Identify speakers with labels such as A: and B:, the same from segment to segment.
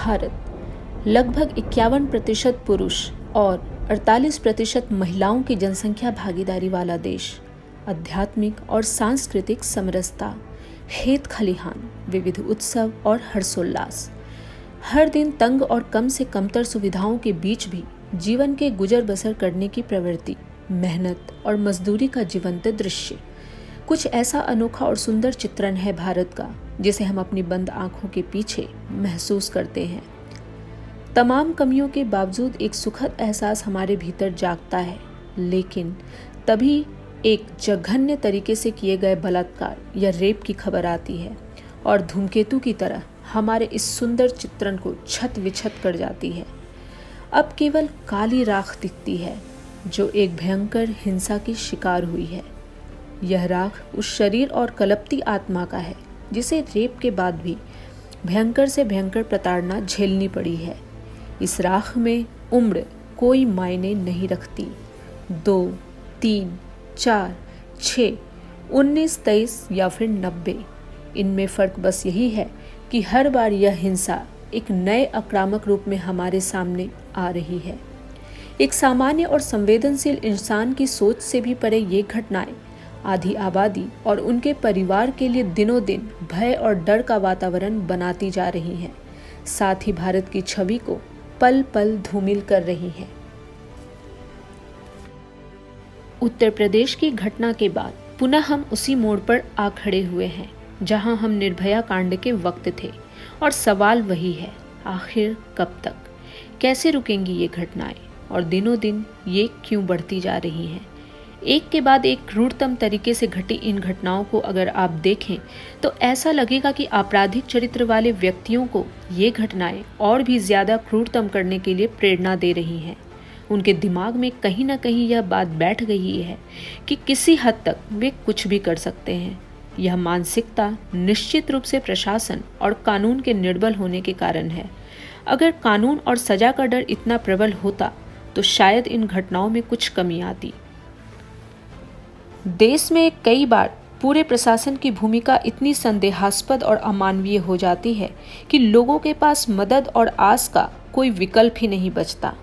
A: भारत लगभग 51% पुरुष और 48% महिलाओं की जनसंख्या भागीदारी वाला देश, आध्यात्मिक और सांस्कृतिक समरसता, खेत खलिहान, विविध उत्सव और हर्षोल्लास, हर दिन तंग और कम से कमतर सुविधाओं के बीच भी जीवन के गुजर बसर करने की प्रवृत्ति, मेहनत और मजदूरी का जीवंत दृश्य, कुछ ऐसा अनोखा और सुंदर चित्रण है भारत का जिसे हम अपनी बंद आंखों के पीछे महसूस करते हैं। तमाम कमियों के बावजूद एक सुखद एहसास हमारे भीतर जागता है, लेकिन तभी एक जघन्य तरीके से किए गए बलात्कार या रेप की खबर आती है और धूमकेतु की तरह हमारे इस सुंदर चित्रण को छत विछत कर जाती है। अब केवल काली राख दिखती है जो एक भयंकर हिंसा की शिकार हुई है। यह राख उस शरीर और कलपती आत्मा का है जिसे रेप के बाद भी भयंकर से भयंकर प्रताड़ना झेलनी पड़ी है। इस राख में उम्र कोई मायने नहीं रखती। 2, 3, 4, 6, 19, 23 या फिर 90। इनमें फ़र्क बस यही है कि हर बार यह हिंसा एक नए आक्रामक रूप में हमारे सामने आ रही है। एक सामान्य और संवेदनशील इंसान की सोच से भी परे ये घटनाएं आधी आबादी और उनके परिवार के लिए दिनों दिन भय और डर का वातावरण बनाती जा रही हैं, साथ ही भारत की छवि को पल पल धूमिल कर रही हैं। उत्तर प्रदेश की घटना के बाद पुनः हम उसी मोड़ पर आ खड़े हुए हैं जहां हम निर्भया कांड के वक्त थे, और सवाल वही है, आखिर कब तक, कैसे रुकेंगी ये घटनाएं और दिनों दिन ये क्यों बढ़ती जा रही हैं। एक के बाद एक क्रूरतम तरीके से घटी इन घटनाओं को अगर आप देखें तो ऐसा लगेगा कि आपराधिक चरित्र वाले व्यक्तियों को ये घटनाएं और भी ज्यादा क्रूरतम करने के लिए प्रेरणा दे रही हैं। उनके दिमाग में कहीं ना कहीं यह बात बैठ गई है कि किसी हद तक वे कुछ भी कर सकते हैं। यह मानसिकता निश्चित रूप से प्रशासन और कानून के निर्बल होने के कारण है। अगर कानून और सजा का डर इतना प्रबल होता तो शायद इन घटनाओं में कुछ कमी आती। देश में कई बार पूरे प्रशासन की भूमिका इतनी संदेहास्पद और अमानवीय हो जाती है कि लोगों के पास मदद और आस का कोई विकल्प ही नहीं बचता।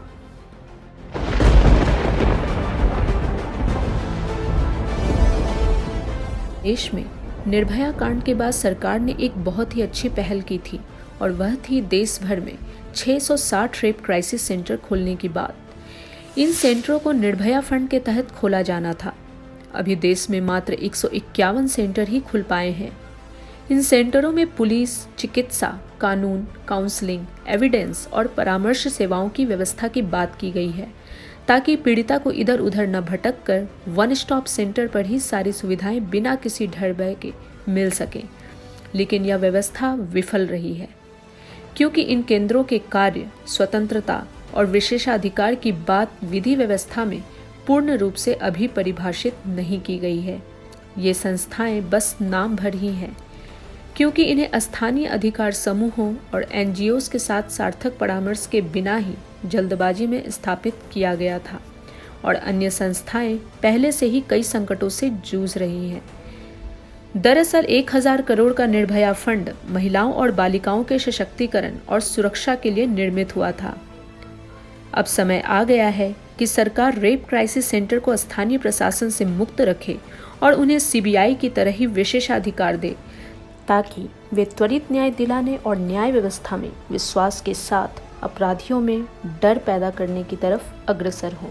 A: देश में निर्भया कांड के बाद सरकार ने एक बहुत ही अच्छी पहल की थी, और वह थी देश भर में 660 रेप क्राइसिस सेंटर खोलने की बात। इन सेंटरों को निर्भया फंड के तहत खोला जाना था। अभी देश में मात्र 151 सेंटर ही खुल पाए हैं। इन सेंटरों में पुलिस, चिकित्सा, कानून, काउंसलिंग, एविडेंस और परामर्श सेवाओं की व्यवस्था की बात की गई है, ताकि पीड़िता को इधर उधर न भटक कर वन स्टॉप सेंटर पर ही सारी सुविधाएं बिना किसी डर भय के मिल सकें। लेकिन यह व्यवस्था विफल रही है, क्योंकि इन केंद्रों के कार्य, स्वतंत्रता और विशेषाधिकार की बात विधि व्यवस्था में पूर्ण रूप से अभी परिभाषित नहीं की गई है। ये संस्थाएं बस नाम भर ही हैं, क्योंकि इन्हें स्थानीय अधिकार समूहों और एनजीओज के साथ सार्थक परामर्श के बिना ही जल्दबाजी में स्थापित किया गया था, और अन्य संस्थाएं पहले से ही कई संकटों से जूझ रही हैं। दरअसल 1000 करोड़ का निर्भया फंड महिलाओं और बालिकाओं के सशक्तिकरण और सुरक्षा के लिए निर्मित हुआ था। अब समय आ गया है कि सरकार रेप क्राइसिस सेंटर को स्थानीय प्रशासन से मुक्त रखे और उन्हें सीबीआई की तरह ही विशेषाधिकार दे, ताकि वे त्वरित न्याय दिलाने और न्याय व्यवस्था में विश्वास के साथ अपराधियों में डर पैदा करने की तरफ अग्रसर हों।